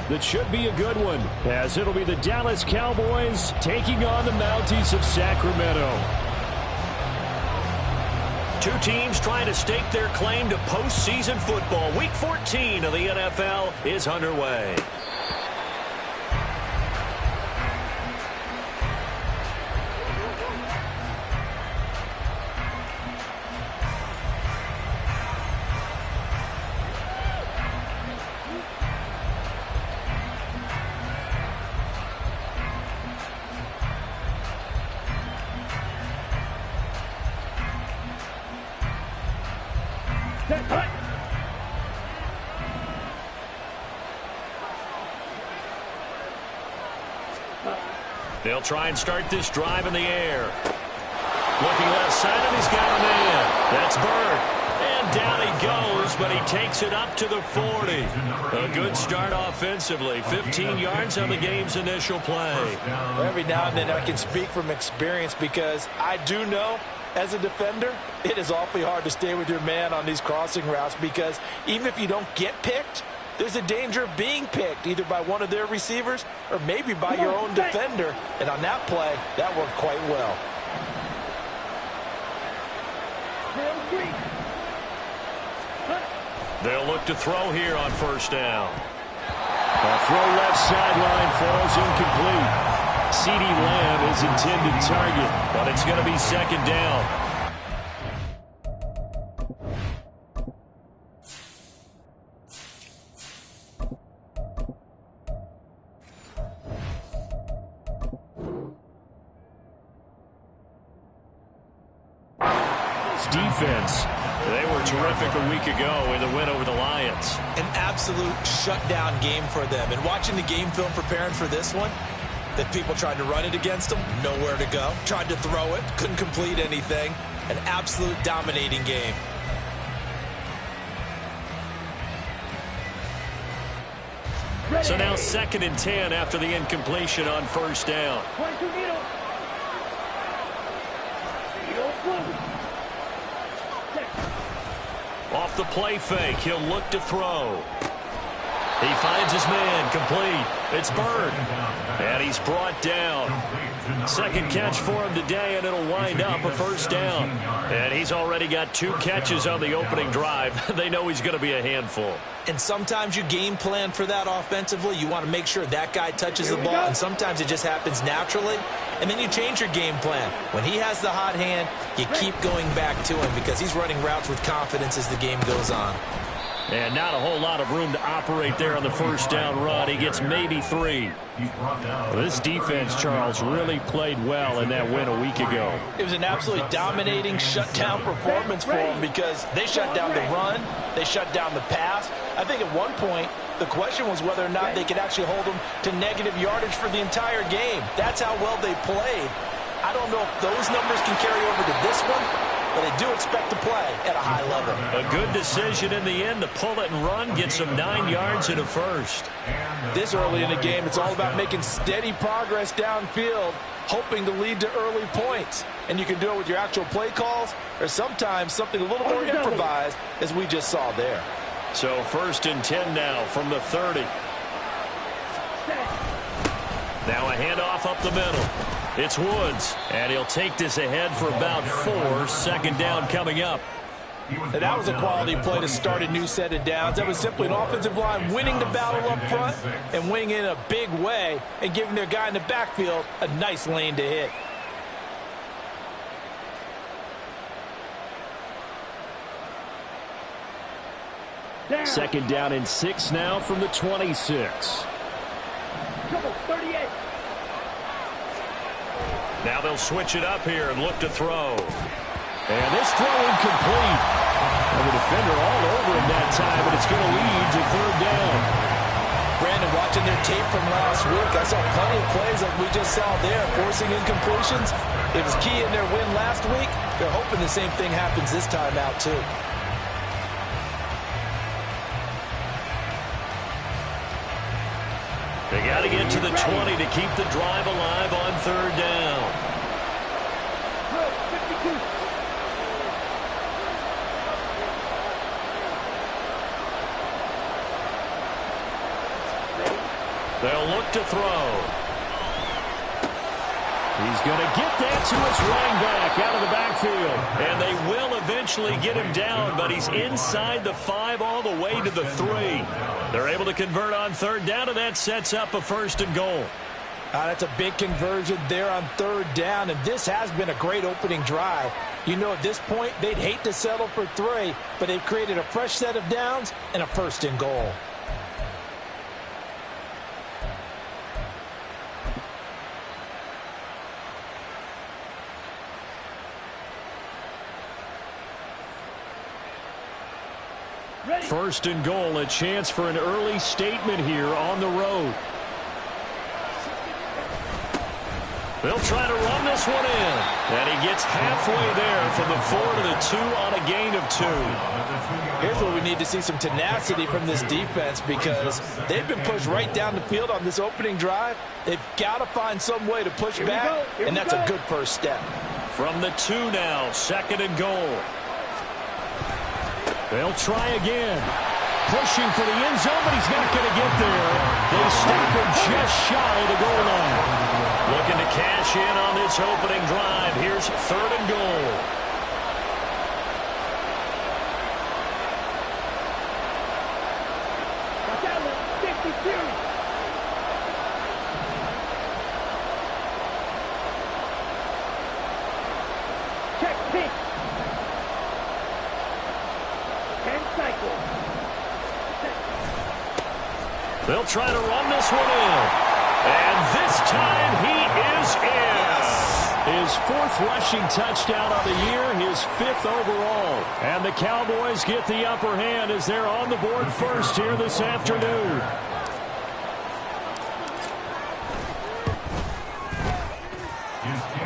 that should be a good one, as it'll be the Dallas Cowboys taking on the Mounties of Sacramento. Two teams trying to stake their claim to postseason football. Week 14 of the NFL is underway. They'll try and start this drive in the air. Looking left side, and he's got a man. That's Bird. And down he goes, but he takes it up to the 40. A good start offensively. 15 yards on the game's initial play. Every now and then I can speak from experience because I do know, as a defender, it is awfully hard to stay with your man on these crossing routes because even if you don't get picked, there's a danger of being picked either by one of their receivers or maybe by your own defender. And on that play, that worked quite well. They'll look to throw here on first down. A throw left sideline falls incomplete. CeeDee Lamb is intended target, but it's going to be second down. Defense. They were terrific a week ago in the win over the Lions. An absolute shutdown game for them. And watching the game film preparing for this one, that people tried to run it against them, nowhere to go. Tried to throw it, couldn't complete anything. An absolute dominating game. So now 2nd and 10 after the incompletion on first down. Off the play fake, he'll look to throw. He finds his man, complete. It's Bird. And he's brought down. Second catch for him today, and it'll wind up a first down. And he's already got 2 catches on the opening drive. They know he's going to be a handful. And sometimes you game plan for that offensively. You want to make sure that guy touches the ball, and sometimes it just happens naturally. And then you change your game plan. When he has the hot hand, you keep going back to him because he's running routes with confidence as the game goes on. And not a whole lot of room to operate there on the first down run. He gets maybe 3. Well, this defense, Charles, really played well in that win a week ago. It was an absolutely dominating shutdown performance for them because they shut down the run, they shut down the pass. I think at one point, the question was whether or not they could actually hold them to negative yardage for the entire game. That's how well they played. I don't know if those numbers can carry over to this one, but they do expect to play at a high level. A good decision in the end to pull it and run, get some 9 yards in a first. This early in the game, it's all about making steady progress downfield, hoping to lead to early points. And you can do it with your actual play calls or sometimes something a little more improvised, as we just saw there. So 1st and 10 now from the 30. Now a handoff up the middle. It's Woods, and he'll take this ahead for about 4. Second down coming up. And that was a quality play to start a new set of downs. That was simply an offensive line winning the battle up front and winning in a big way and giving their guy in the backfield a nice lane to hit. Second down and 6 now from the 26. Now they'll switch it up here and look to throw. And this throw incomplete. And the defender all over him that time, but it's going to lead to 3rd down. Brandon, watching their tape from last week, I saw plenty of plays like we just saw there, forcing incompletions. It was key in their win last week. They're hoping the same thing happens this time out, too. They got to get to the 20 to keep the drive alive on 3rd down. They'll look to throw. He's going to get that to his running back out of the backfield. And they will eventually get him down, but he's inside the 5 all the way to the 3. They're able to convert on 3rd down, and that sets up a 1st and goal. That's a big conversion there on 3rd down, and this has been a great opening drive. You know, at this point, they'd hate to settle for 3, but they've created a fresh set of downs and a 1st and goal. Ready. 1st and goal, a chance for an early statement here on the road. They'll try to run this one in. And he gets halfway there from the 4 to the 2 on a gain of 2. Here's where we need to see some tenacity from this defense, because they've been pushed right down the field on this opening drive. They've got to find some way to push back, and that's a good first step. From the 2 now, 2nd and goal. They'll try again. Pushing for the end zone, but he's not going to get there. They stop him just shy of the goal line. Looking to cash in on this opening drive. Here's 3rd and goal. Check pitch. 10 cycles. They'll try to run this one in. And this time he is in. His 4th rushing touchdown of the year, his 5th overall. And the Cowboys get the upper hand as they're on the board first here this afternoon.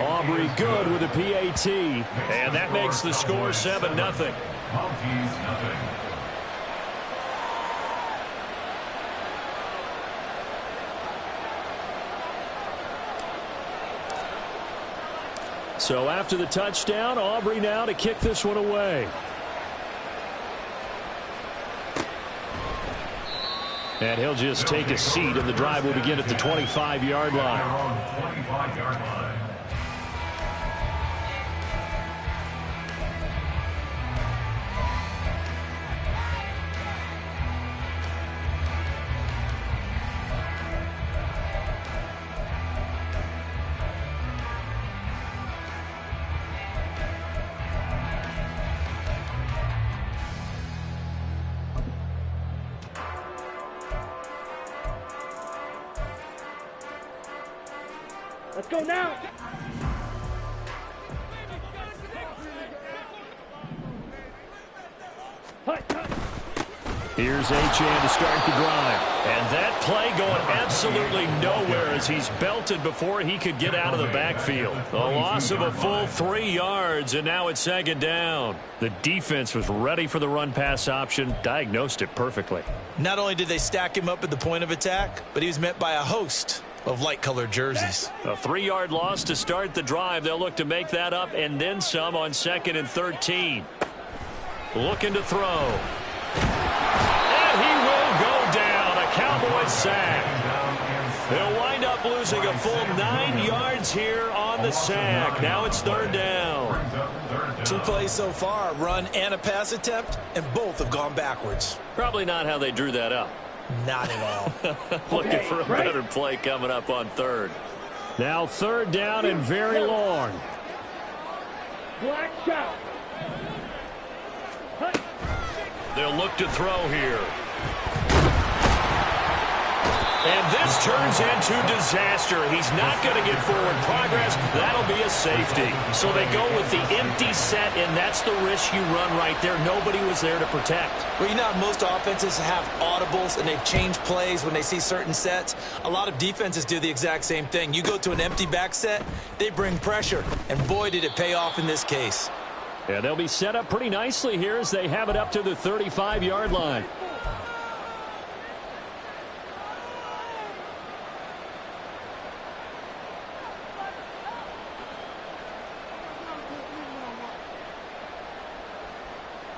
Aubrey good with a PAT. And that makes the score 7-0. So after the touchdown, Aubrey now to kick this one away. And he'll just take a seat, and the drive will begin at the 25-yard line. Let's go now. Here's Achane to start the drive. And that play going absolutely nowhere as he's belted before he could get out of the backfield. A loss of a full 3 yards, and now it's 2nd down. The defense was ready for the run-pass option, diagnosed it perfectly. Not only did they stack him up at the point of attack, but he was met by a host of light-colored jerseys. A 3-yard loss to start the drive. They'll look to make that up and then some on 2nd and 13. Looking to throw. And he will go down. A Cowboys sack. They'll wind up losing a full 9 yards here on the sack. Now it's 3rd down. 2 plays so far, a run and a pass attempt, and both have gone backwards. Probably not how they drew that up. Not at all. Looking for a better play coming up on 3rd. Now 3rd down and very long. Black shot. They'll look to throw here. And this turns into disaster. He's not going to get forward progress. That'll be a safety. So they go with the empty set, and that's the risk you run right there. Nobody was there to protect. Well, you know how most offenses have audibles, and they've changed plays when they see certain sets. A lot of defenses do the exact same thing. You go to an empty back set, they bring pressure. And boy, did it pay off in this case. Yeah, they'll be set up pretty nicely here as they have it up to the 35-yard line.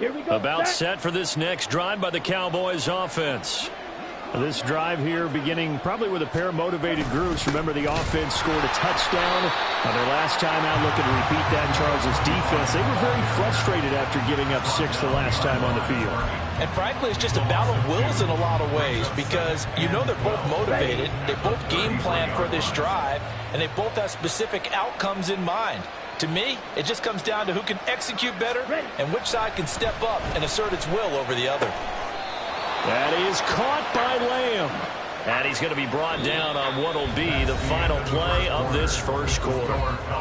Here we go. About set for this next drive by the Cowboys offense. This drive here beginning probably with a pair of motivated groups. Remember, the offense scored a touchdown on their last time out, looking to repeat that. Charles' defense, they were very frustrated after giving up 6 the last time on the field. And frankly, it's just a battle of wills in a lot of ways because you know they're both motivated, they both game plan for this drive, and they both have specific outcomes in mind. To me, it just comes down to who can execute better and which side can step up and assert its will over the other. That is caught by Lamb. And he's going to be brought down on what will be the final play of this first quarter.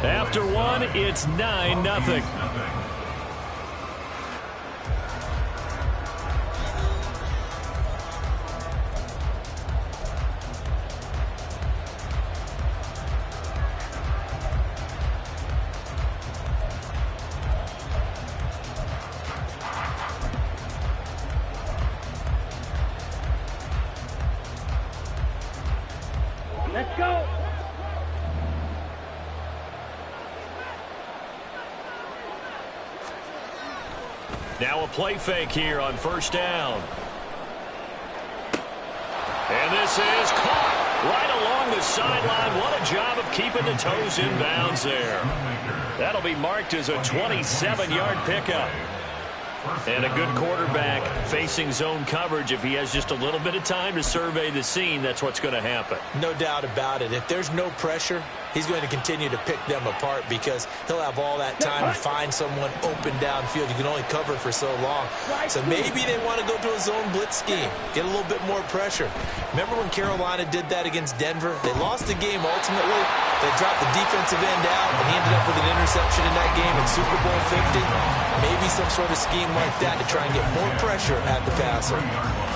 After one, it's 9-0. Let's go. Now a play fake here on first down. And this is caught right along the sideline. What a job of keeping the toes in bounds there. That'll be marked as a 27-yard pickup. And a good quarterback facing zone coverage. If he has just a little bit of time to survey the scene, that's what's going to happen. No doubt about it. If there's no pressure, he's going to continue to pick them apart because he'll have all that time to find someone open downfield. You can only cover for so long. So maybe they want to go to a zone blitz scheme, get a little bit more pressure. Remember when Carolina did that against Denver? They lost the game ultimately. They dropped the defensive end out, and he ended up with an interception in that game in Super Bowl 50. Maybe some sort of scheme like that to try and get more pressure at the passer.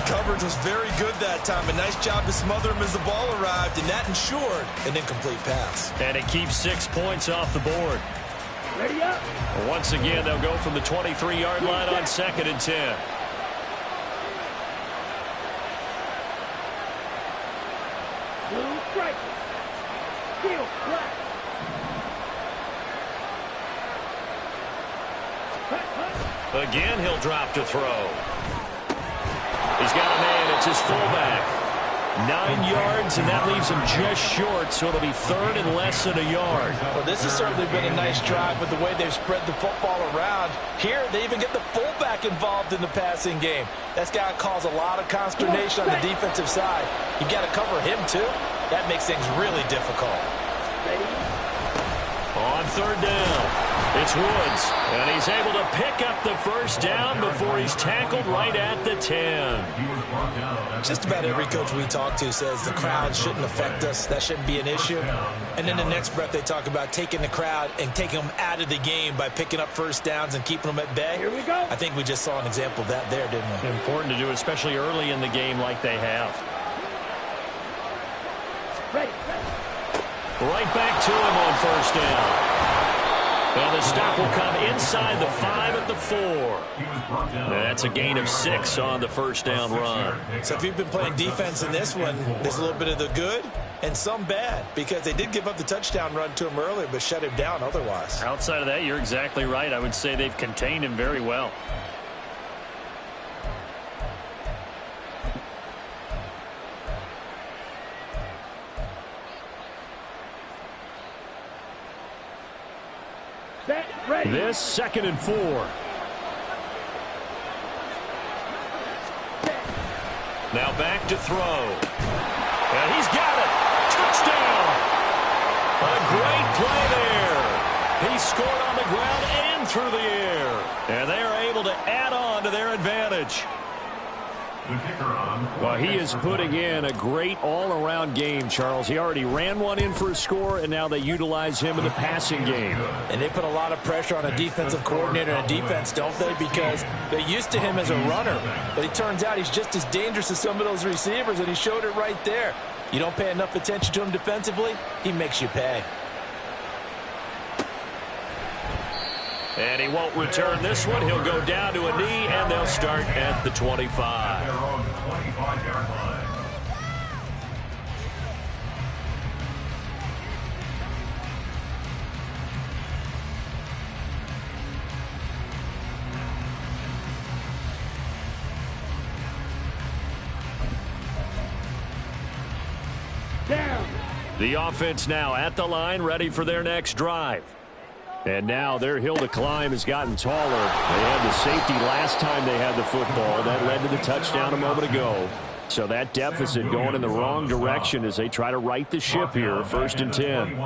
Coverage was very good that time. A nice job to smother him as the ball arrived, and that ensured An incomplete pass. And it keeps 6 points off the board. Ready up. Once again, they'll go from the 23-yard line on 2nd and 10. Blue stripe. Steel black. Again, he'll drop to throw. He's got a man. It's his fullback. 9 yards, and that leaves him just short, so it'll be 3rd and less than a yard. Well, this has certainly been a nice drive with the way they've spread the football around. Here, they even get the fullback involved in the passing game. That's got to cause a lot of consternation on the defensive side. You've got to cover him, too. That makes things really difficult. On 3rd down, it's Woods, and he's able to pick up the first down before he's tackled right at the 10. Just about every coach we talk to says the crowd shouldn't affect us. That shouldn't be an issue. And then the next breath they talk about taking the crowd and taking them out of the game by picking up first downs and keeping them at bay. Here we go. I think we just saw an example of that there, didn't we? Important to do, especially early in the game like they have. Ready. Right back to him on first down. And the stop will come inside the 5 at the 4. That's a gain of 6 on the first down run. So if you've been playing defense in this one, there's a little bit of the good and some bad because they did give up the touchdown run to him earlier but shut him down otherwise. Outside of that, you're exactly right. I would say they've contained him very well. Set. Ready. This 2nd and 4. Now back to throw. And he's got it. Touchdown. A great play there. He scored on the ground and through the air. And they are able to add on to their advantage. Well, he is putting in a great all-around game, Charles. He already ran one in for a score, and now they utilize him in the passing game. And they put a lot of pressure on a defensive coordinator and defense, don't they? Because they're used to him as a runner. But it turns out he's just as dangerous as some of those receivers, and he showed it right there. You don't pay enough attention to him defensively, he makes you pay. And he won't return this one. He'll go down to a knee, and they'll start at the 25. The offense now at the line, ready for their next drive. And now their hill to climb has gotten taller. They had the safety last time they had the football. That led to the touchdown a moment ago. So that deficit going in the wrong direction as they try to right the ship here, 1st and 10.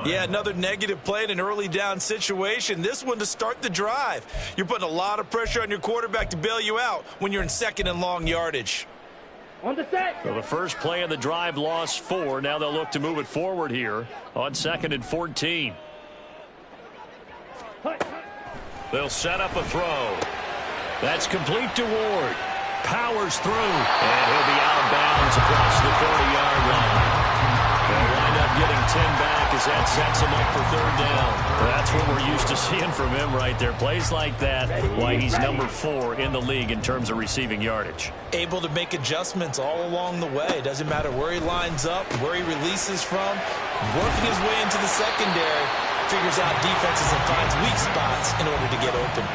Yeah, another negative play in an early down situation. This one to start the drive. You're putting a lot of pressure on your quarterback to bail you out when you're in 2nd and long yardage. On the set. So the first play of the drive lost 4. Now they'll look to move it forward here on 2nd and 14. They'll set up a throw. That's complete to Ward. Powers through, and he'll be out of bounds across the 30-yard line. They'll wind up getting 10 back as that sets him up for 3rd down. That's what we're used to seeing from him right there. Plays like that, why he's number 4 in the league in terms of receiving yardage. Able to make adjustments all along the way. Doesn't matter where he lines up, where he releases from. Working his way into the secondary, figures out defenses and finds weak spots in order to get open.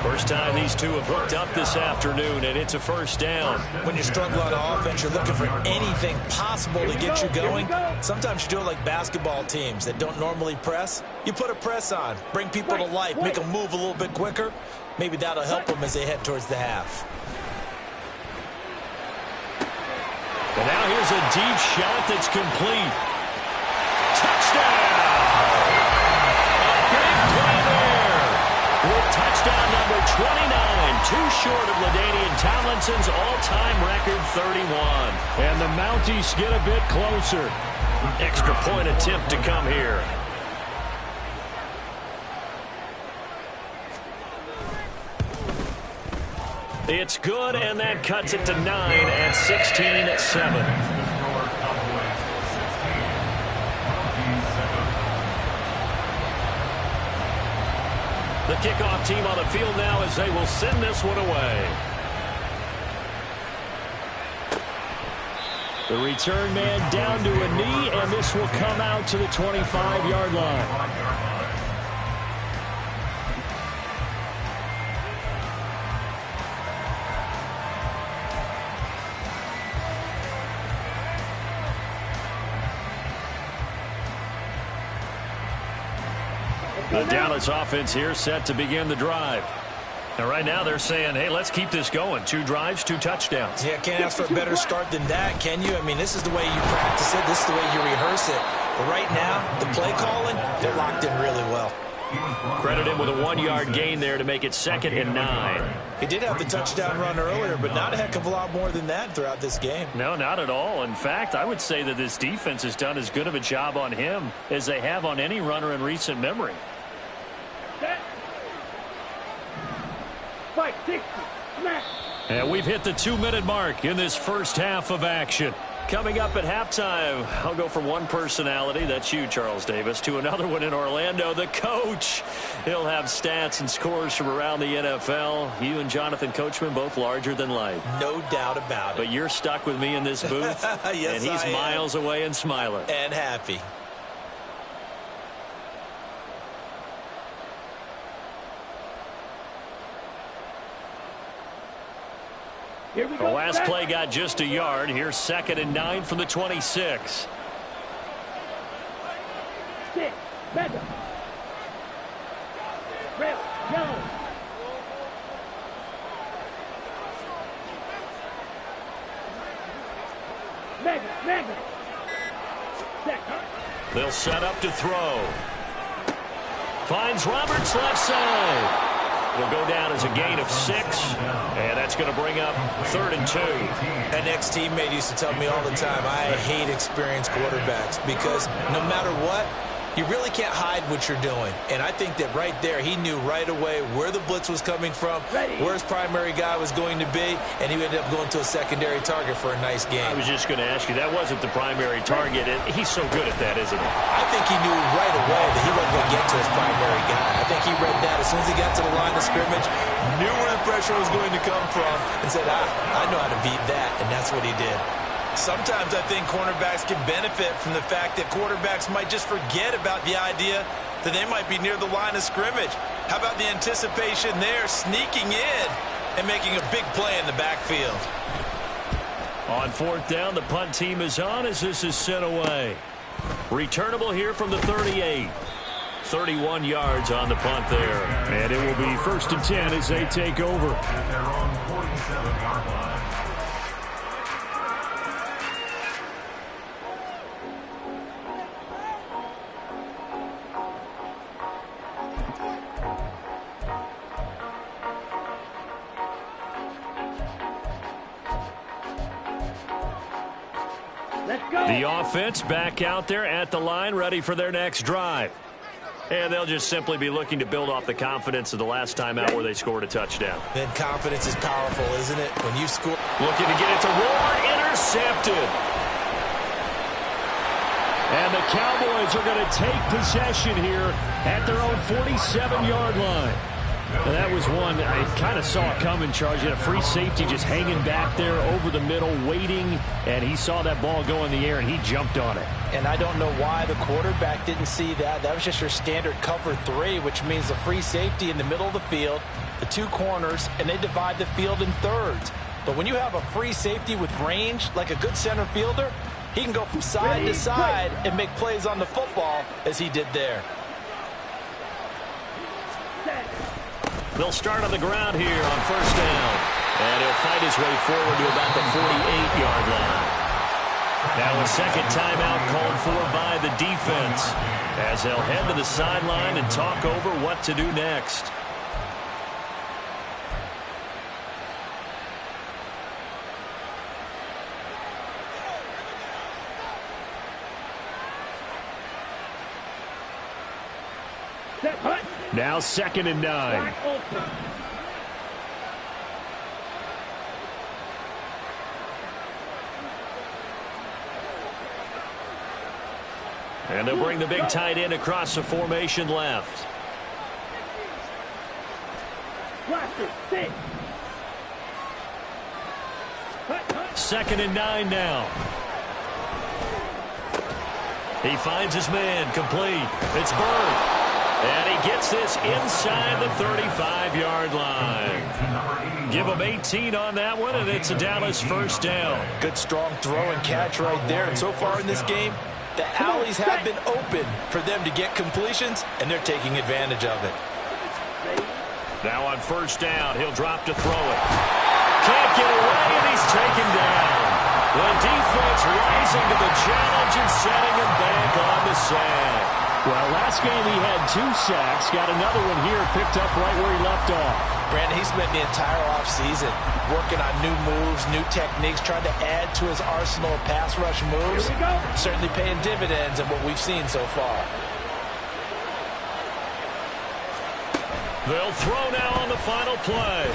First time these two have hooked up this afternoon, and it's a 1st down. When you struggle on offense, you're looking for anything possible to get you going. Sometimes you do it like basketball teams that don't normally press. You put a press on, bring people to life, make them move a little bit quicker. Maybe that'll help them as they head towards the half. And now here's a deep shot that's complete. Touchdown! With touchdown number 29, too short of LaDainian Tomlinson's all-time record 31. And the Mounties get a bit closer. Extra point attempt to come here. It's good, and that cuts it to 9 at 16-7. The kickoff team on the field now as they will send this one away. The return man down to a knee, and this will come out to the 25-yard line. The Dallas offense here set to begin the drive. And right now they're saying, hey, let's keep this going. 2 drives, 2 touchdowns. Yeah, can't ask for a better start than that, can you? I mean, this is the way you practice it. This is the way you rehearse it. But right now, the play calling, they're locked in really well. Credit him with a 1-yard gain there to make it 2nd and 9. He did have the touchdown run earlier, but not a heck of a lot more than that throughout this game. No, not at all. In fact, I would say that this defense has done as good of a job on him as they have on any runner in recent memory. Fight, 60, smash. And we've hit the 2-minute mark in this first half of action. Coming up at halftime, I'll go from one personality, that's you, Charles Davis, to another one in Orlando, the coach. He'll have stats and scores from around the NFL. You and Jonathan Coachman both larger than life. No doubt about it. But you're stuck with me in this booth, yes, and he's miles away and smiling. And happy. Here we The go. last play got just a yard. Here's 2nd and 9 from the 26. 6, Mega. Rail, yellow. Mega. Set. They'll set up to throw. Finds Roberts left side. It'll go down as a gain of 6, and that's going to bring up 3rd and 2. An ex-teammate used to tell me all the time, I hate experienced quarterbacks because no matter what, you really can't hide what you're doing. And I think that right there, he knew right away where the blitz was coming from, where his primary guy was going to be, and he ended up going to a secondary target for a nice game. I was just going to ask you, that wasn't the primary target. He's so good at that, isn't he? I think he knew right away that he wasn't going to get to his primary guy. I think he read that as soon as he got to the line of scrimmage, knew where the pressure was going to come from, and said, I know how to beat that, and that's what he did. Sometimes I think cornerbacks can benefit from the fact that quarterbacks might just forget about the idea that they might be near the line of scrimmage. How about the anticipation there, sneaking in and making a big play in the backfield? On fourth down, the punt team is on as this is sent away. Returnable here from the 38. 31 yards on the punt there. And it will be 1st and 10 as they take over. At their own 47-yard line. The offense back out there at the line, ready for their next drive. And they'll just simply be looking to build off the confidence of the last time out where they scored a touchdown. Then confidence is powerful, isn't it? When you score. Looking to get it to Roar, intercepted. And the Cowboys are going to take possession here at their own 47-yard line. And that was one I kind of saw coming, Charles. You had a free safety just hanging back there over the middle, waiting, and he saw that ball go in the air, and he jumped on it. And I don't know why the quarterback didn't see that. That was just your standard cover 3, which means the free safety in the middle of the field, the 2 corners, and they divide the field in thirds. But when you have a free safety with range, like a good center fielder, he can go from side to side and make plays on the football as he did there. They'll start on the ground here on 1st down. And he'll fight his way forward to about the 48-yard line. Now a second timeout called for by the defense as they'll head to the sideline and talk over what to do next. Now 2nd and 9. And they'll bring the big tight end across the formation left. Second and 9 now. He finds his man, complete. It's Bird. And he gets this inside the 35-yard line. Give him 18 on that one, and it's a Dallas 1st down. Good strong throw and catch right there. And so far in this game, the alleys have been open for them to get completions, and they're taking advantage of it. Now on 1st down, he'll drop to throw it. Can't get away, and he's taken down. The defense rising to the challenge and setting him back on the sack. Well, last game he had 2 sacks. Got another one here picked up right where he left off. Brandon, he spent the entire offseason working on new moves, new techniques, trying to add to his arsenal of pass rush moves. Certainly paying dividends in what we've seen so far. They'll throw now on the final play.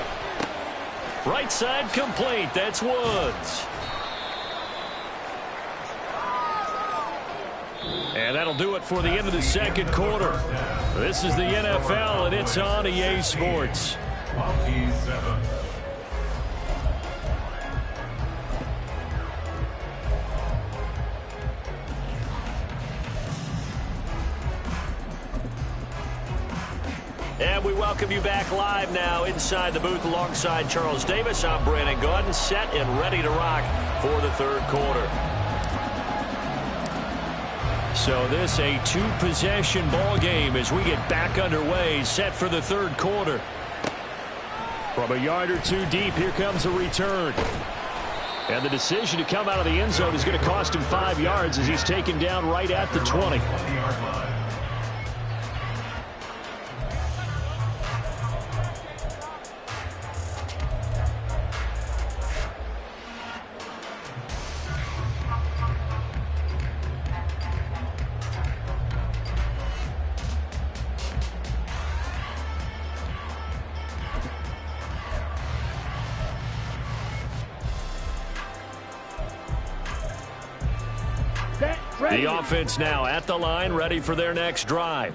Right side complete. That's Woods. And that'll do it for the end of the 2nd quarter. This is the NFL, and it's on EA Sports. And we welcome you back live now inside the booth alongside Charles Davis. I'm Brandon Gaudin, set and ready to rock for the 3rd quarter. So this a 2-possession ball game as we get back underway, set for the 3rd quarter. From a yard or 2 deep, here comes a return. And the decision to come out of the end zone is going to cost him 5 yards as he's taken down right at the 20. The offense now at the line, ready for their next drive.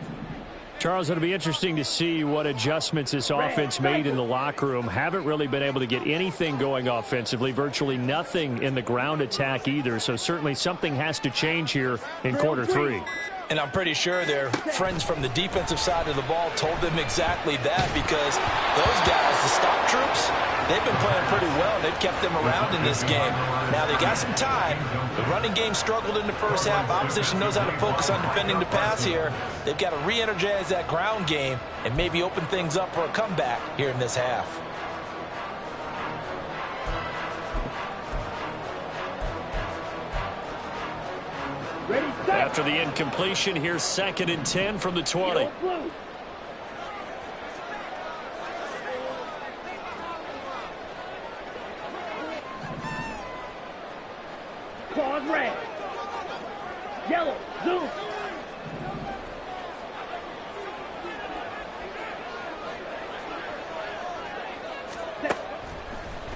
Charles, it'll be interesting to see what adjustments this offense made in the locker room. Haven't really been able to get anything going offensively, virtually nothing in the ground attack either. So certainly something has to change here in quarter 3. And I'm pretty sure their friends from the defensive side of the ball told them exactly that, because those guys, the stop troops, they've been playing pretty well. They've kept them around in this game. Now, they got some time. The running game struggled in the first half. Opposition knows how to focus on defending the pass here. They've got to re-energize that ground game and maybe open things up for a comeback here in this half. After the incompletion, here's 2nd and 10 from the 20. Claws red. Yellow. Zoom.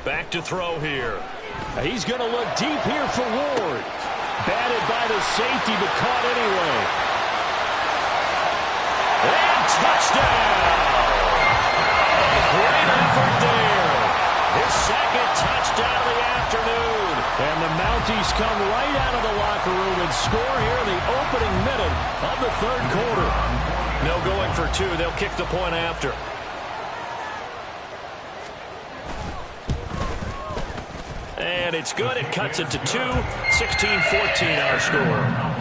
Back to throw here. He's going to look deep here for Ward. Batted by the safety, but caught anyway. And touchdown! Great effort there. His 2nd touchdown of the afternoon. And the Mounties come right out of the locker room and score here in the opening minute of the 3rd quarter. No going for 2. They'll kick the point after. And it's good. It cuts it to 2. 16-14 our score.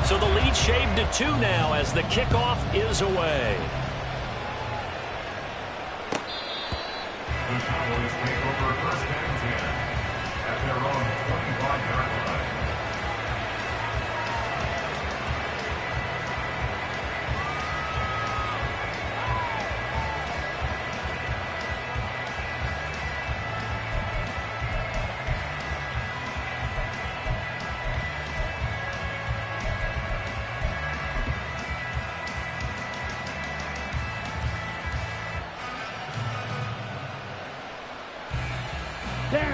So the lead shaved to 2 now as the kickoff is away. The Cowboys take over 1st and 10 at their own 25-yard line.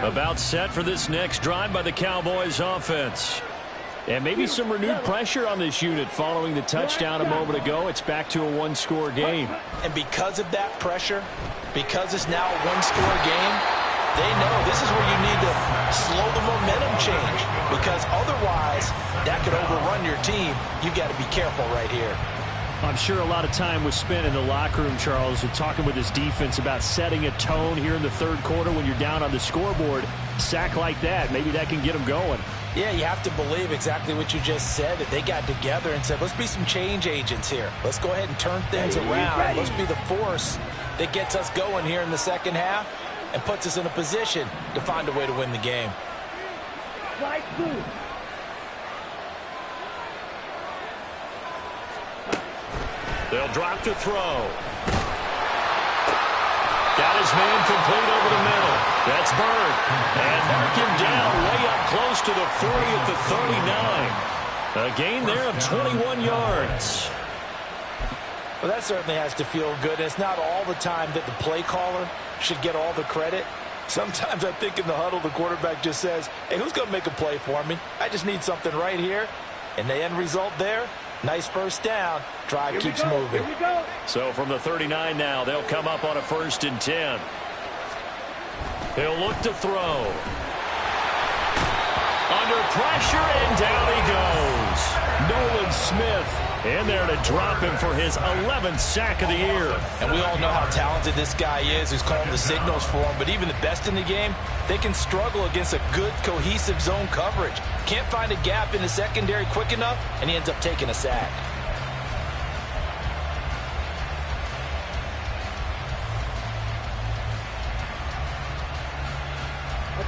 About set for this next drive by the Cowboys offense. And maybe some renewed pressure on this unit following the touchdown a moment ago. It's back to a 1-score game. And because of that pressure, because it's now a 1-score game, they know this is where you need to slow the momentum change, because otherwise that could overrun your team. You've got to be careful right here. I'm sure a lot of time was spent in the locker room, Charles, and talking with his defense about setting a tone here in the 3rd quarter when you're down on the scoreboard. Sack like that, maybe that can get them going. Yeah, you have to believe exactly what you just said, that they got together and said, let's be some change agents here. Let's go ahead and turn things around. Let's be the force that gets us going here in the 2nd half and puts us in a position to find a way to win the game. Slide through. They'll drop to throw. Got his man complete over the middle. That's Bird. And mark him down way up close to the 40 at the 39. A gain there of 21 yards. Well, that certainly has to feel good. It's not all the time that the play caller should get all the credit. Sometimes I think in the huddle, the quarterback just says, hey, who's going to make a play for me? I just need something right here. And the end result there, nice 1st down. Drive keeps moving. So from the 39 now, they'll come up on a 1st and 10. He'll look to throw. Under pressure, and down he goes. Nolan Smith in there to drop him for his 11th sack of the year. And we all know how talented this guy is, who's calling the signals for him. But even the best in the game, they can struggle against a good, cohesive zone coverage. Can't find a gap in the secondary quick enough, and he ends up taking a sack.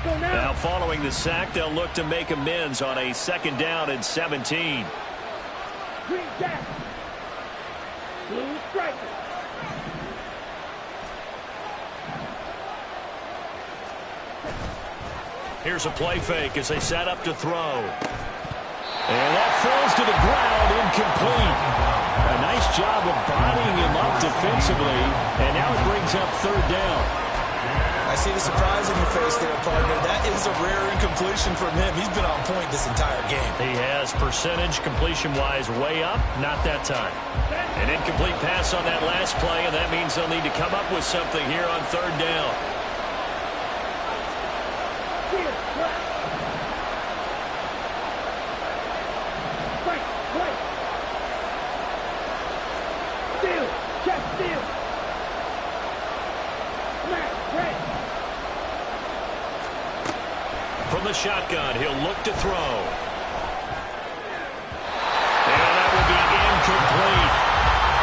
Now following the sack, they'll look to make amends on a 2nd down and 17. Green jack. Blue striker. Here's a play fake as they set up to throw. And that falls to the ground, incomplete. A nice job of bodying him up defensively, and now it brings up 3rd down. I see the surprise in your face there, partner. That is a rare incompletion from him. He's been on point this entire game. He has percentage completion-wise way up, not that time. An incomplete pass on that last play, and that means they'll need to come up with something here on third down. From the shotgun, he'll look to throw. And that will be incomplete.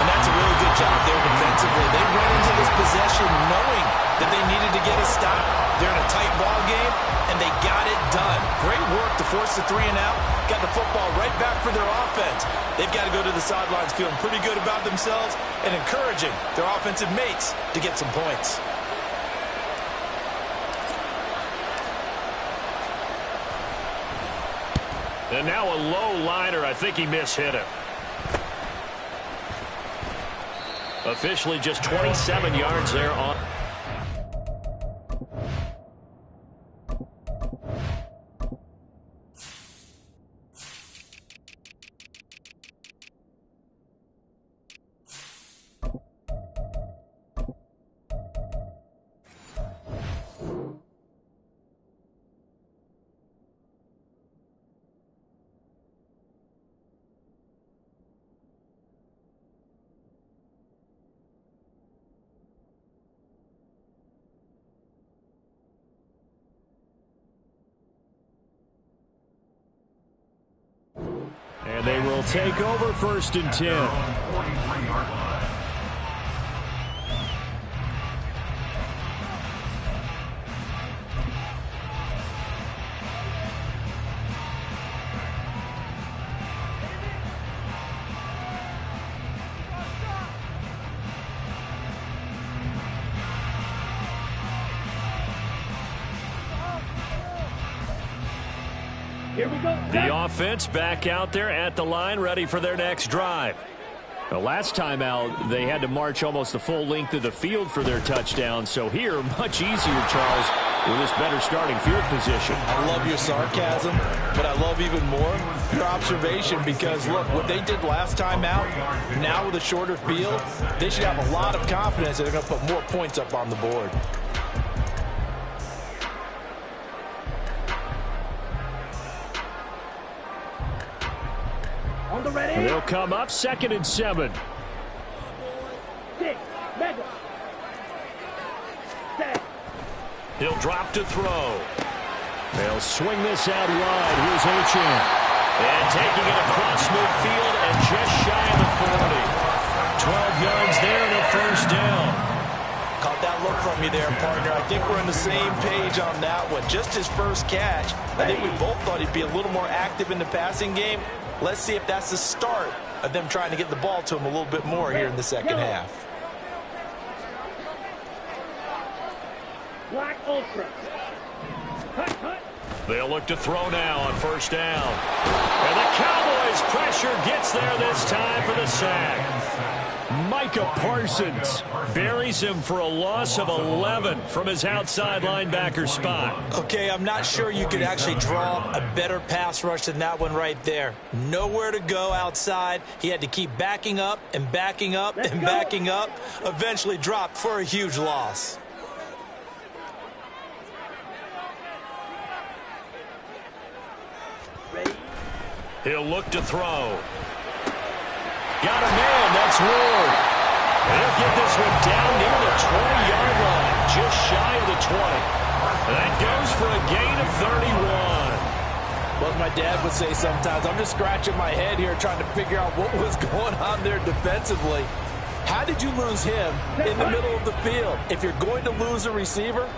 And that's a really good job there defensively. They went into this possession knowing that they needed to get a stop. They're in a tight ball game, and they got it done. Great work to force the 3 and out. Got the football right back for their offense. They've got to go to the sidelines feeling pretty good about themselves and encouraging their offensive mates to get some points. And now a low liner. I think he mishit him. Officially just 27 yards there on. And they will take over 1st and 10. 43-yard line. Here we go. The offense back out there at the line, ready for their next drive. The last time out, they had to march almost the full length of the field for their touchdown. So here, much easier, Charles, with this better starting field position. I love your sarcasm, but I love even more your observation because, look, what they did last time out, now with a shorter field, they should have a lot of confidence that they're going to put more points up on the board. On the ready. They'll come up 2nd and 7. 6. Mega. 7. He'll drop to throw. They'll swing this out wide. Here's Ochan. And taking it across midfield and just shy of the 40. 12 yards there and a 1st down. Caught that look from you there, partner. I think we're on the same page on that one. Just his first catch. I think we both thought he'd be a little more active in the passing game. Let's see if that's the start of them trying to get the ball to him a little bit more here in the second half. Black Ultra. Cut, cut. They'll look to throw now on 1st down. And the Cowboys' pressure gets there this time for the sack. Micah Parsons buries him for a loss of 11 from his outside linebacker spot. Okay, I'm not sure you could actually draw a better pass rush than that one right there. Nowhere to go outside. He had to keep backing up and backing up and backing up. Eventually dropped for a huge loss. Ready. He'll look to throw. Got a man, that's Ward. They'll get this one down near the 20-yard line, just shy of the 20. That goes for a gain of 31. Well, as my dad would say sometimes, I'm just scratching my head here trying to figure out what was going on there defensively. How did you lose him in the middle of the field? If you're going to lose a receiver,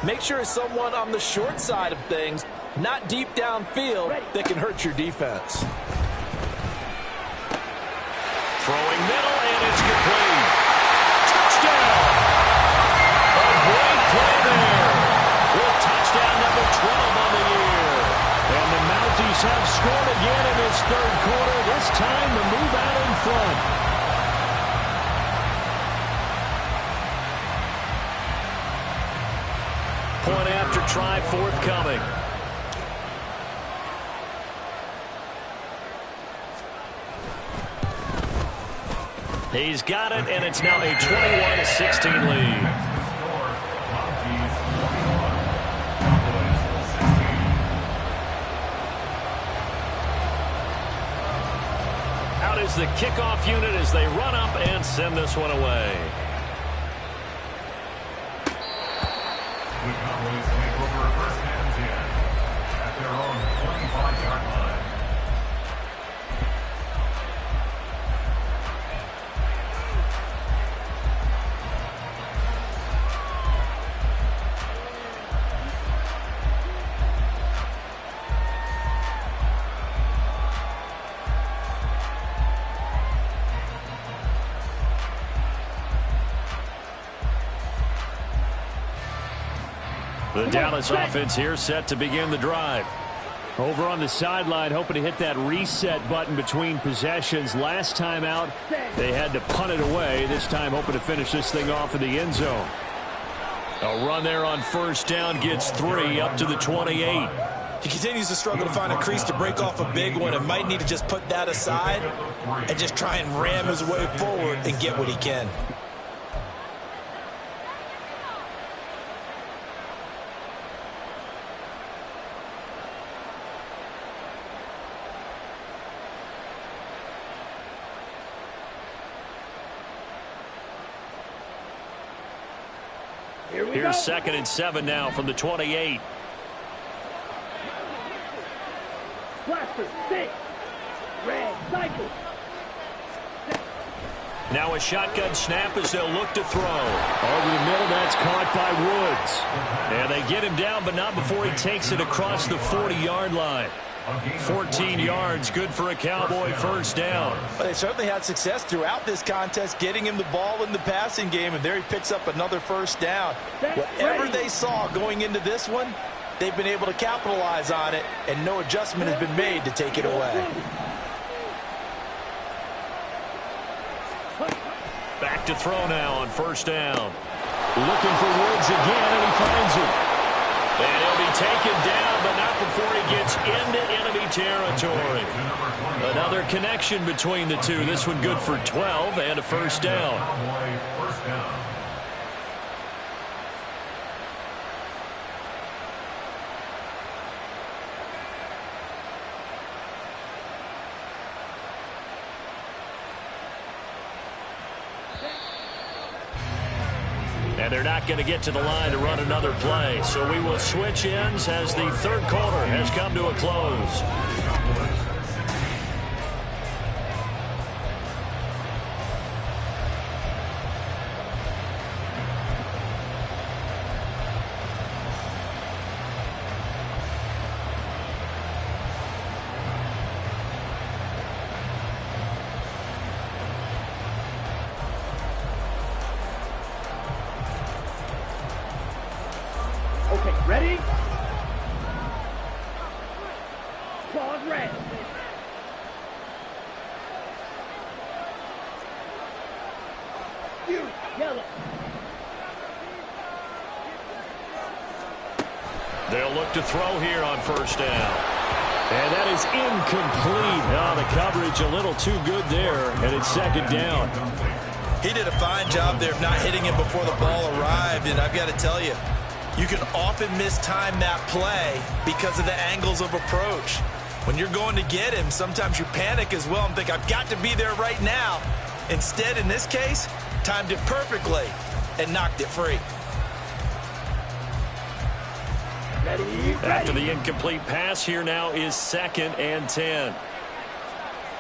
make sure it's someone on the short side of things, not deep downfield, that can hurt your defense. Throwing middle, and it's complete. Touchdown! A great play there. With touchdown number 12 on the year. And the Mounties have scored again in this 3rd quarter. This time to move out in front. try forthcoming. He's got it, and it's now a 21-16 lead. Out is the kickoff unit as they run up and send this one away. The Cowboys take over first and 10 at their own 25-yard line. The Dallas offense here set to begin the drive. Over on the sideline, hoping to hit that reset button between possessions. Last time out, they had to punt it away. This time, hoping to finish this thing off in the end zone. A run there on first down gets 3 up to the 28. He continues to struggle to find a crease to break off a big one and might need to just put that aside and just try and ram his way forward and get what he can. Here's 2nd and 7 now from the 28. Blaster, 6. Red, cycle. Now a shotgun snap as they'll look to throw. Over the middle, that's caught by Woods. And they get him down, but not before he takes it across the 40-yard line. 14 yards, good for a Cowboy first down. But they certainly had success throughout this contest, getting him the ball in the passing game, and there he picks up another first down. Whatever they saw going into this one, they've been able to capitalize on it, and no adjustment has been made to take it away. Back to throw now on first down. Looking for Woods again, and he finds him. And he'll be taken down, but not before he gets into enemy territory. Another connection between the two. This one good for 12 and a first down. And they're not going to get to the line to run another play. So we will switch ends as the third quarter has come to a close. Okay, ready? Claws red. You, yellow. They'll look to throw here on first down. And that is incomplete. Oh, the coverage a little too good there, and it's second down. He did a fine job there of not hitting him before the ball arrived, and I've got to tell you, you can often mistime that play because of the angles of approach. When you're going to get him, sometimes you panic as well and think, I've got to be there right now. Instead, in this case, timed it perfectly and knocked it free. Ready, After ready. the incomplete pass, here now is 2nd and 10.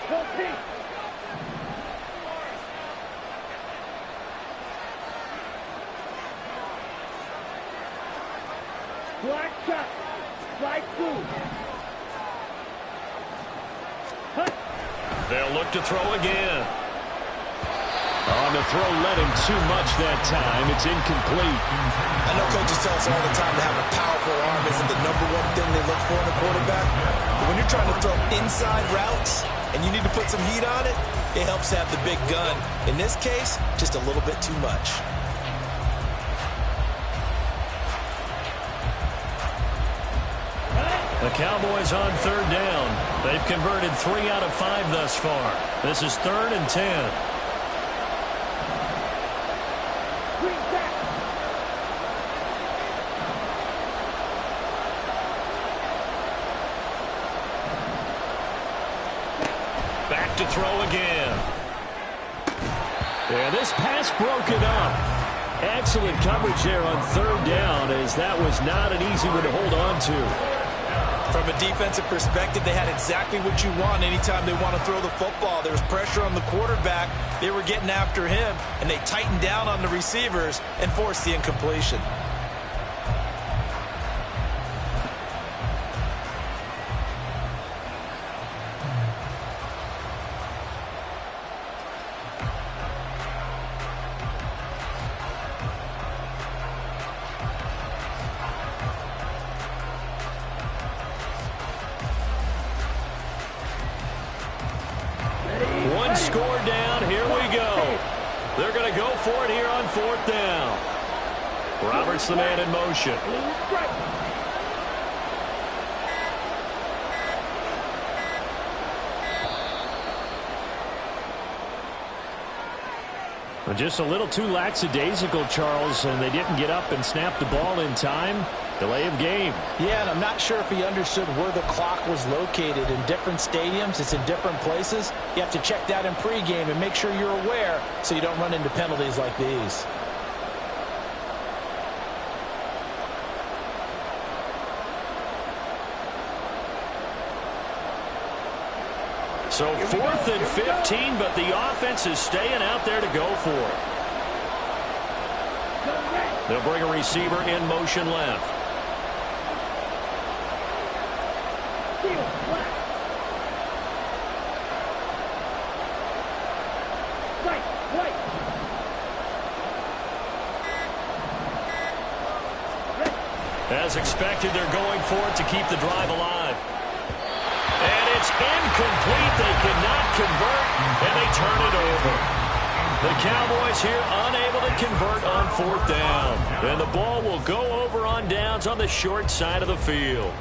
Go pink. Black shot. Slide through. Hut. They'll look to throw again. On the throw, led him too much that time. It's incomplete. I know coaches tell us all the time that having a powerful arm isn't the #1 thing they look for in a quarterback. But when you're trying to throw inside routes and you need to put some heat on it, it helps have the big gun. In this case, just a little bit too much. The Cowboys on third down. They've converted 3 out of 5 thus far. This is 3rd and 10. Back to throw again. And this pass broken up. Excellent coverage there on third down, as that was not an easy one to hold on to. From a defensive perspective, they had exactly what you want anytime they want to throw the football. There was pressure on the quarterback. They were getting after him, and they tightened down on the receivers and forced the incompletion. One score down. Here we go. They're going to go for it here on 4th down. Roberts the man in motion. Just a little too lackadaisical, Charles, and they didn't get up and snap the ball in time. Delay of game. Yeah, and I'm not sure if he understood where the clock was located. In different stadiums, it's in different places. You have to check that in pregame and make sure you're aware so you don't run into penalties like these. So 4th and 15, but the offense is staying out there to go for it. They'll bring a receiver in motion left. As expected, they're going for it to keep the drive alive. And it's incomplete. They cannot convert, and they turn it over. The Cowboys here unable to convert on 4th down. And the ball will go over on downs on the short side of the field.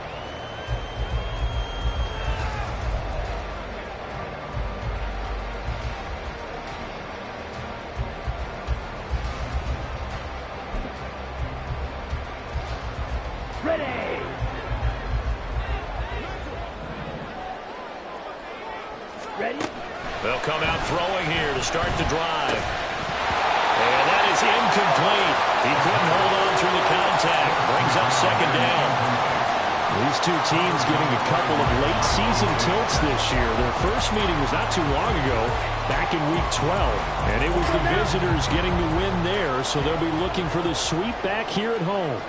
They'll come out throwing here to start the drive. And that is incomplete. He couldn't hold on through the contact. Brings up 2nd down. These two teams getting a couple of late season tilts this year. Their first meeting was not too long ago, back in week 12. And it was the visitors getting the win there, so they'll be looking for the sweep back here at home.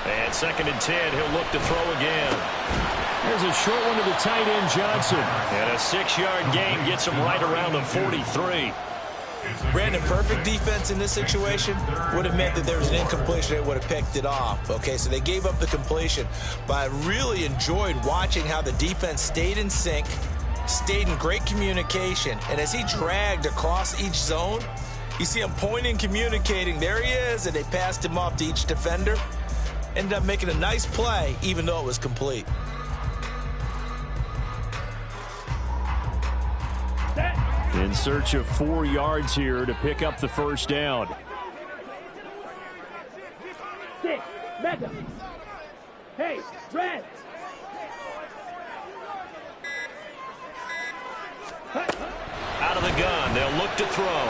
And 2nd and 10, he'll look to throw again. There's a short one to the tight end, Johnson. And a 6-yard gain gets him right around the 43. Brandon, perfect defense in this situation would have meant that there was an incompletion. They would have picked it off. Okay, so they gave up the completion. But I really enjoyed watching how the defense stayed in sync, stayed in great communication. And as he dragged across each zone, you see him pointing, communicating. There he is, and they passed him off to each defender. Ended up making a nice play, even though it was complete. In search of 4 yards here to pick up the 1st down. 6, mega. Hey, red. Out of the gun, they'll look to throw.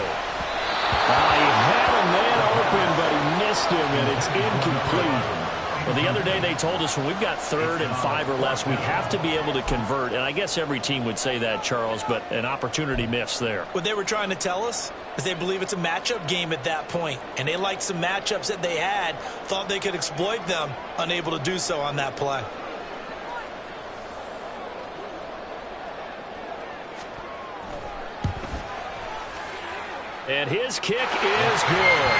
He had a man open, but he missed him, and it's incomplete. Well, the other day they told us when we've got 3rd and 5 or less, we have to be able to convert. And I guess every team would say that, Charles, but an opportunity missed there. What they were trying to tell us is they believe it's a matchup game at that point. And they liked some matchups that they had, thought they could exploit them, unable to do so on that play. And his kick is good.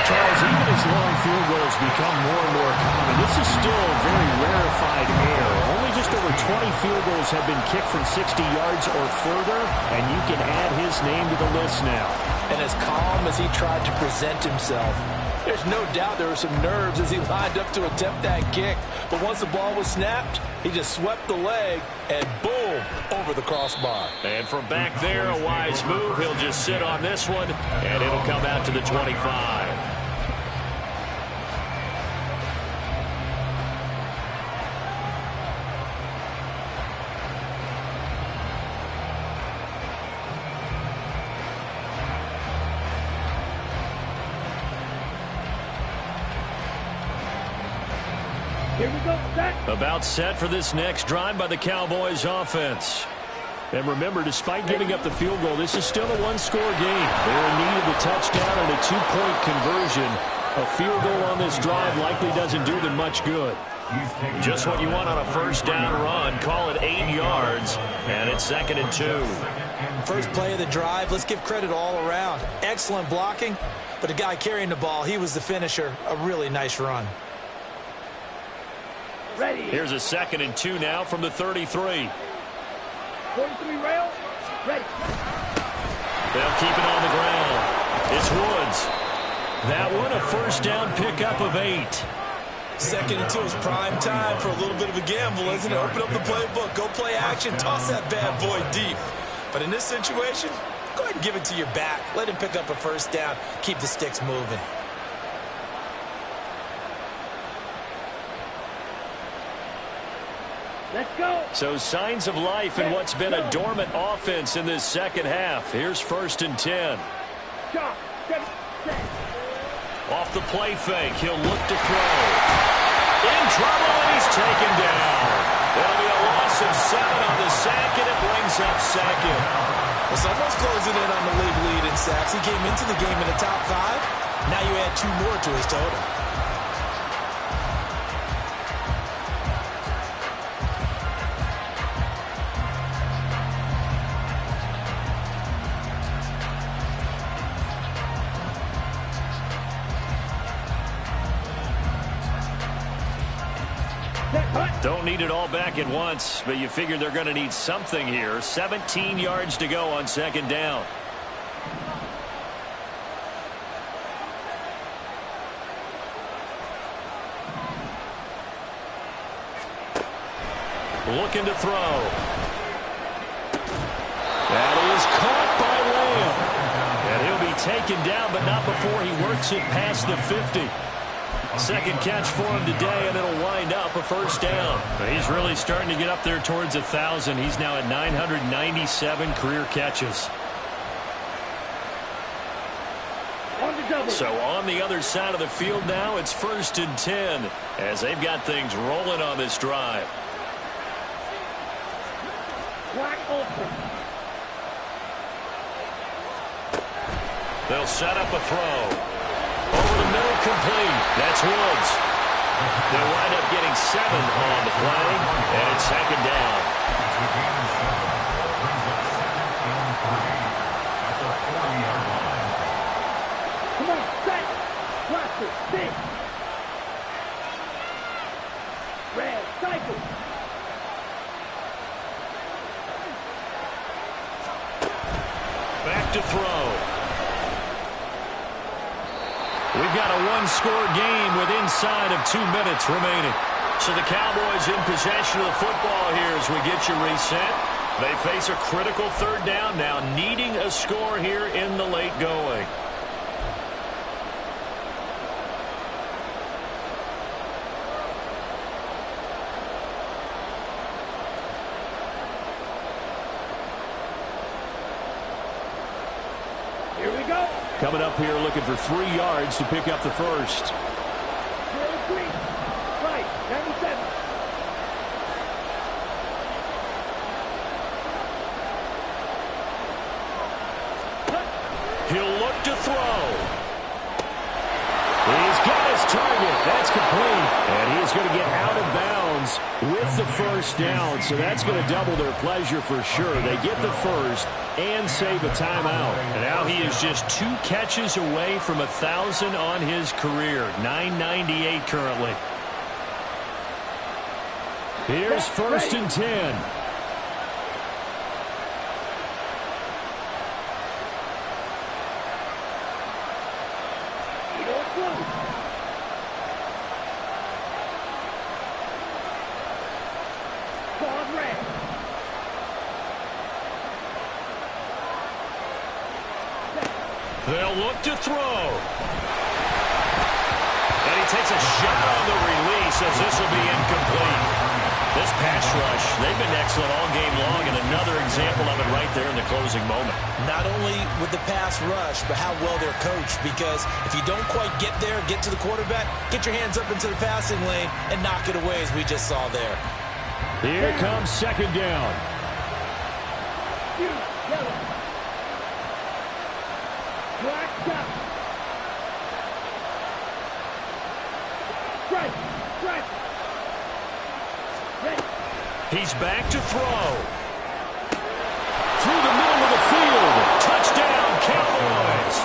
Charles, even as long field goals become more and more common, this is still very rarefied air. Only just Just over 20 field goals have been kicked from 60 yards or further, and you can add his name to the list now. And as calm as he tried to present himself, there's no doubt there were some nerves as he lined up to attempt that kick. But once the ball was snapped, he just swept the leg and boom, over the crossbar. And from back there, a wise move. He'll just sit on this one, and it'll come out to the 25. Here we go, set. About set for this next drive by the Cowboys offense. And remember, despite giving up the field goal, this is still a one-score game. They're in need of a touchdown and a two-point conversion. A field goal on this drive likely doesn't do them much good. Just what you want on a first down run. Call it 8 yards, and it's 2nd and 2. First play of the drive, let's give credit all around. Excellent blocking, but the guy carrying the ball, he was the finisher. A really nice run. Ready. Here's a 2nd and 2 now from the 33. 43 rail. Ready. They'll keep it on the ground. It's Woods. That one, a first down pickup of 8. 2nd and 2 is prime time for a little bit of a gamble, isn't it? Open up the playbook, go play action, toss that bad boy deep. But in this situation, go ahead and give it to your back. Let him pick up a first down, keep the sticks moving. Let's go. So signs of life in what's been a dormant offense in this second half. Here's 1st and 10. Chop. Set. Off the play fake, he'll look to throw. In trouble, and he's taken down. There'll be a loss of 7 on the sack, and it brings up 2nd. Well, someone's closing in on the league lead in sacks. He came into the game in the top 5. Now you add 2 more to his total. Don't need it all back at once, but you figure they're going to need something here. 17 yards to go on 2nd down. Looking to throw. That is caught by Lamb. And he'll be taken down, but not before he works it past the 50. 2nd catch for him today, and it'll wind up a first down. But he's really starting to get up there towards 1,000. He's now at 997 career catches. So on the other side of the field now, it's 1st and 10 as they've got things rolling on this drive. Wide open. They'll set up a throw. Over the middle, complete. That's Woods. They'll wind up getting 7 on the play, and it's 2nd down. Come on, set. Watch it. Sit. Red, cycle. Back to throw. We've got a one-score game with inside of 2 minutes remaining. So the Cowboys in possession of the football here as we get you reset. They face a critical 3rd down now, needing a score here in the late going. Here we go. Coming up here looking for 3 yards to pick up the first. 03. Right, 97. He'll look to throw. He's got his target. That's complete. And he's going to get out of bounds with the first down. So that's going to double their pleasure for sure. They get the first and save a timeout. And now he is just 2 catches away from 1,000 on his career. 998 currently. Here's 1st and 10. They'll look to throw. And he takes a shot on the release as this will be incomplete. This pass rush, they've been excellent all game long, and another example of it right there in the closing moment. Not only with the pass rush, but how well they're coached, because if you don't quite get there, get to the quarterback, get your hands up into the passing lane and knock it away as we just saw there. Here comes 2nd down. He's back to throw. Through the middle of the field. Touchdown, Cowboys.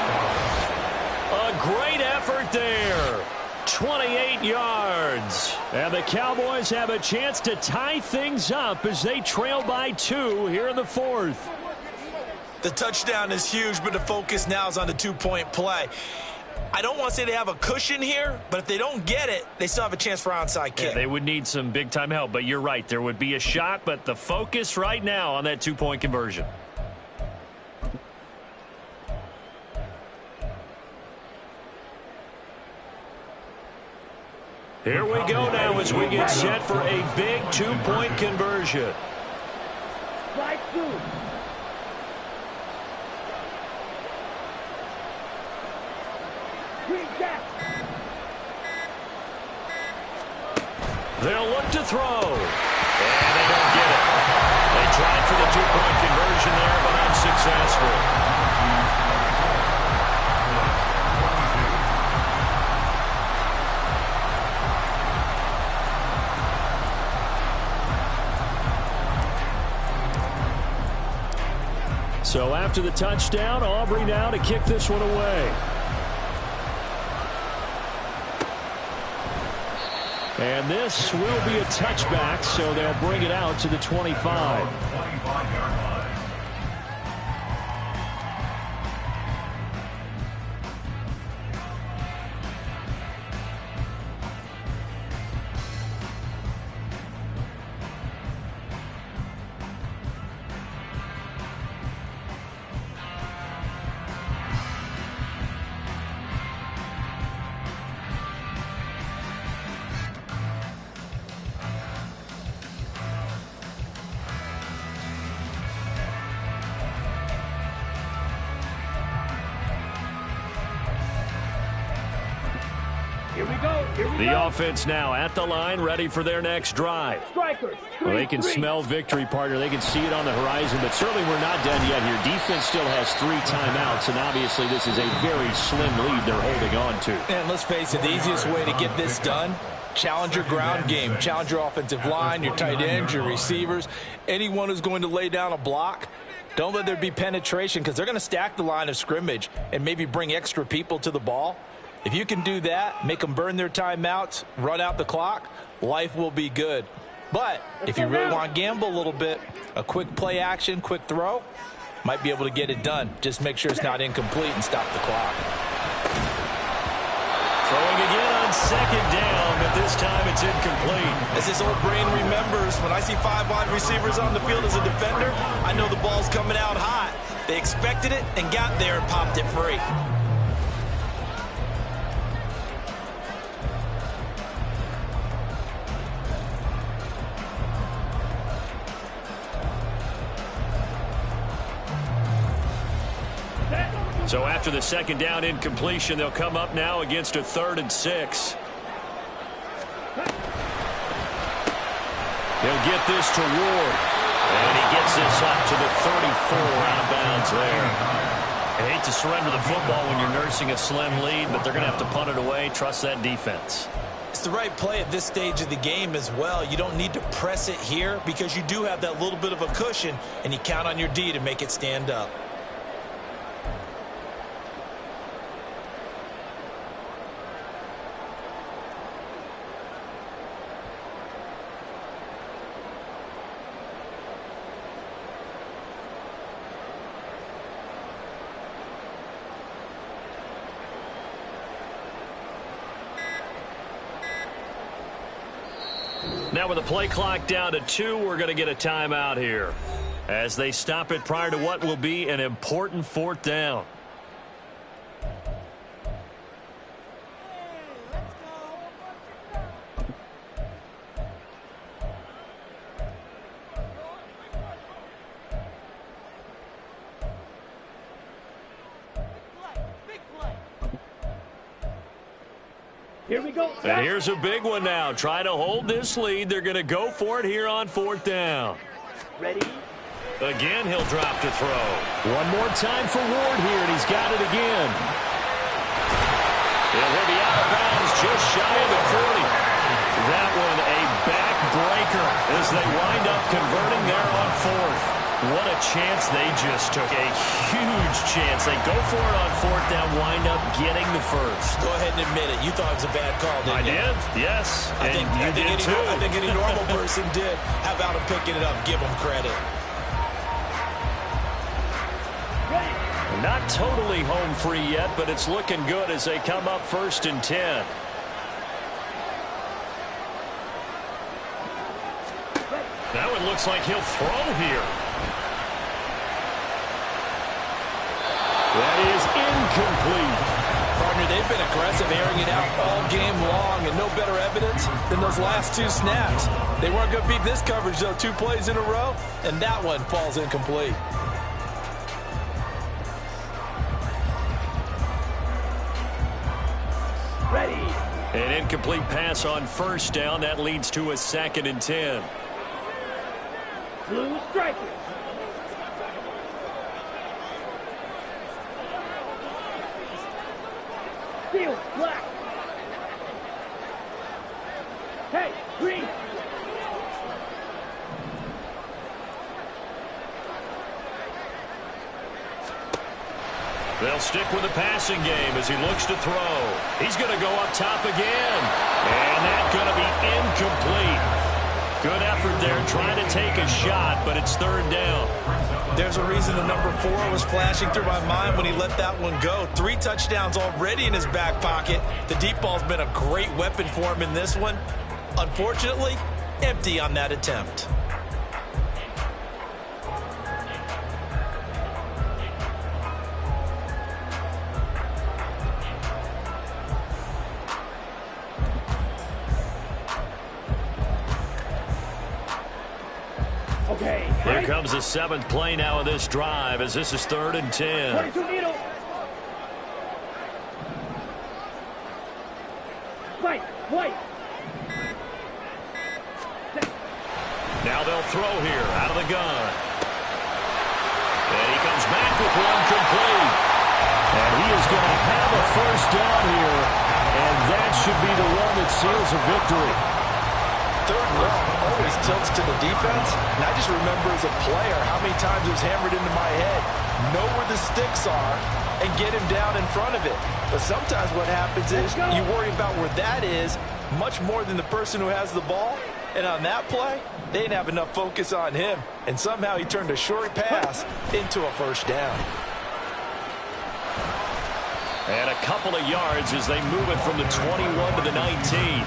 A great effort there. 28 yards. And the Cowboys have a chance to tie things up as they trail by 2 here in the 4th. The touchdown is huge, but the focus now is on the 2-point play. I don't want to say they have a cushion here, but if they don't get it, they still have a chance for onside kick. Yeah, they would need some big-time help, but you're right. There would be a shot, but the focus right now on that 2-point conversion. Here we go now as we get set for a big 2-point conversion. Strike 2. They'll look to throw. And they don't get it. They tried for the 2-point conversion there, but unsuccessful. So after the touchdown, Aubrey now to kick this one away. And this will be a touchback, so they'll bring it out to the 25. The offense now at the line, ready for their next drive. Well, they can smell victory, partner. They can see it on the horizon, but certainly we're not done yet here. Defense still has 3 timeouts, and obviously this is a very slim lead they're holding on to. And let's face it, the easiest way to get this done, challenge your ground game. Challenge your offensive line, your tight ends, your receivers, anyone who's going to lay down a block. Don't let there be penetration, because they're going to stack the line of scrimmage and maybe bring extra people to the ball. If you can do that, make them burn their timeouts, run out the clock, life will be good. But if you really want to gamble a little bit, a quick play action, quick throw, might be able to get it done. Just make sure it's not incomplete and stop the clock. Throwing again on 2nd down, but this time it's incomplete. As this old brain remembers, when I see 5 wide receivers on the field as a defender, I know the ball's coming out hot. They expected it and got there and popped it free. So after the 2nd down incompletion, they'll come up now against a 3rd and 6. He'll get this to Ward. And he gets this up to the 34 out of bounds there. I hate to surrender the football when you're nursing a slim lead, but they're going to have to punt it away. Trust that defense. It's the right play at this stage of the game as well. You don't need to press it here because you do have that little bit of a cushion, and you count on your D to make it stand up. Now with the play clock down to 2, we're going to get a timeout here as they stop it prior to what will be an important 4th down. Here we go. And here's a big one now. Try to hold this lead. They're going to go for it here on 4th down. Ready? Again, he'll drop to throw. One more time for Ward here, and he's got it again. He'll be out of bounds just shy of the 40. That one a backbreaker as they wind up converting there on 4th. What a chance they just took. A huge chance. They go for it on 4th down, wind up getting the first. Go ahead and admit it. You thought it was a bad call, didn't you? I did, yes. I think any normal person did. How about him picking it up? Give him credit. Not totally home free yet, but it's looking good as they come up 1st and 10. Now it looks like he'll throw here. That is incomplete. Partner, they've been aggressive, airing it out all game long, and no better evidence than those last 2 snaps. They weren't going to beat this coverage, though, 2 plays in a row, and that one falls incomplete. Ready. An incomplete pass on 1st down. That leads to a 2nd and 10. Blue striker. Steel black. Hey, green. They'll stick with the passing game as he looks to throw. He's going to go up top again. And that's going to be incomplete. Good effort there trying to take a shot, but it's 3rd down. There's a reason the number 4 was flashing through my mind when he let that one go. 3 touchdowns already in his back pocket. The deep ball's been a great weapon for him in this one. Unfortunately, empty on that attempt. Here comes the 7th play now of this drive as this is 3rd and 10. 22 needle. White. Now they'll throw here out of the gun. And he comes back with one complete. And he is going to have a 1st down here. And that should be the one that seals a victory. 3rd and always tilts to the defense. And I just remember as a player how many times it was hammered into my head. Know where the sticks are and get him down in front of it. But sometimes what happens is you worry about where that is much more than the person who has the ball. And on that play, they didn't have enough focus on him. And somehow he turned a short pass into a 1st down. And a couple of yards as they move it from the 21 to the 19.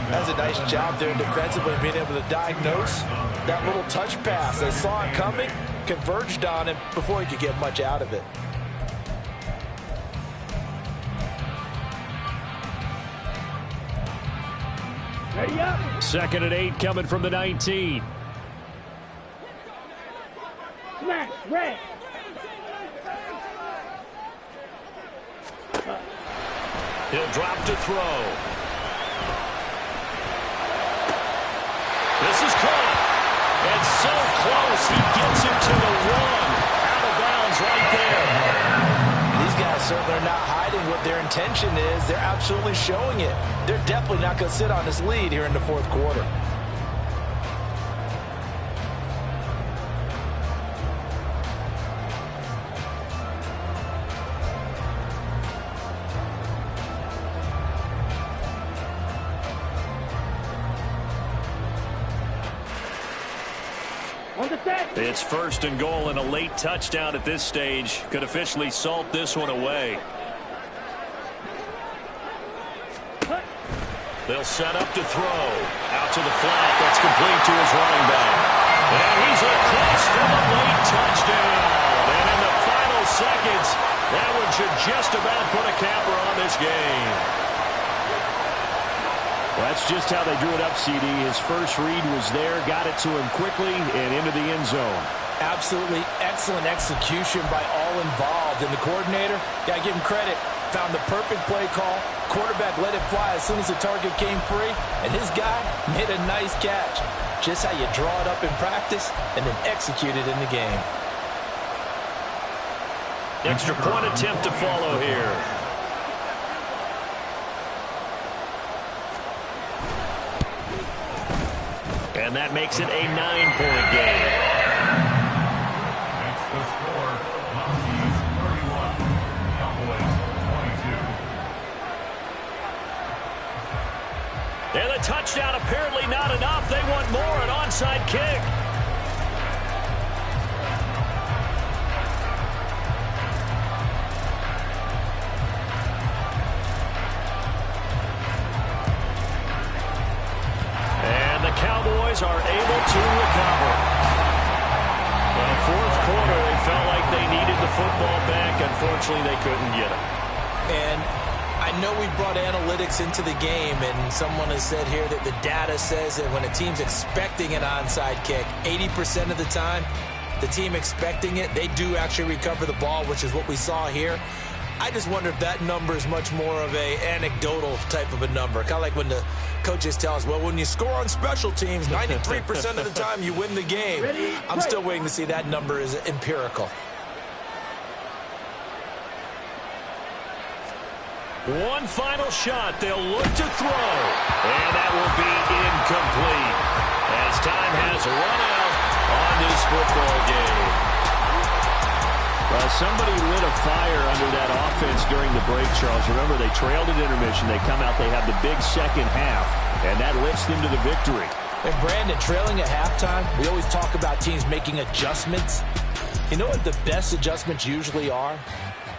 That's a nice job there defensively, being able to diagnose that little touch pass. They saw it coming, converged on him before he could get much out of it. Ready up. 2nd and 8 coming from the 19. Smash. Red. He'll drop to throw. This is caught. And so close, he gets it to the 1. Out of bounds right there. These guys certainly are not hiding what their intention is. They're absolutely showing it. They're definitely not going to sit on this lead here in the 4th quarter. It's 1st and goal, and a late touchdown at this stage could officially salt this one away. They'll set up to throw. Out to the flat. That's complete to his running back. And he's across for the late touchdown. And in the final seconds, that one should just about put a capper on this game. Well, that's just how they drew it up, CD. His first read was there, got it to him quickly, and into the end zone. Absolutely excellent execution by all involved. And the coordinator, got to give him credit, found the perfect play call. Quarterback let it fly as soon as the target came free. And his guy made a nice catch. Just how you draw it up in practice and then execute it in the game. Extra point attempt to follow here. And that makes it a 9-point game. That's the score. Monkeys 31, Cowboys 22. And the touchdown apparently not enough. They want more, an onside kick. And the Cowboys are able to recover. Well, fourth quarter, they felt like they needed the football back. Unfortunately, they couldn't get it. And I know we brought analytics into the game, and someone has said here that the data says that when a team's expecting an onside kick, 80% of the time, the team expecting it, they do actually recover the ball, which is what we saw here. I just wonder if that number is much more of a anecdotal type of a number. Kind of like when the coaches tell us, well, when you score on special teams, 93% of the time you win the game. I'm still waiting to see that number is empirical. One final shot. They'll look to throw. And that will be incomplete. As time has run out on this football game. Well, somebody lit a fire under that offense during the break, Charles. Remember, they trailed at intermission. They come out, they have the big second half, and that lifts them to the victory. And Brandon, trailing at halftime, we always talk about teams making adjustments. You know what the best adjustments usually are?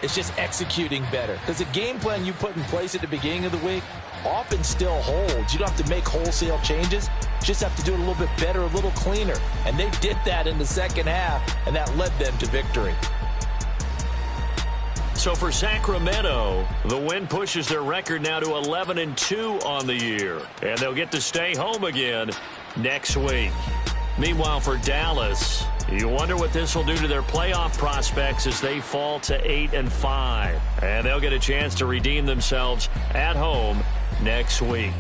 It's just executing better. Because the game plan you put in place at the beginning of the week often still holds. You don't have to make wholesale changes. You just have to do it a little bit better, a little cleaner. And they did that in the second half, and that led them to victory. So for Sacramento, the win pushes their record now to 11-2 on the year. And they'll get to stay home again next week. Meanwhile, for Dallas, you wonder what this will do to their playoff prospects as they fall to 8-5. And they'll get a chance to redeem themselves at home next week.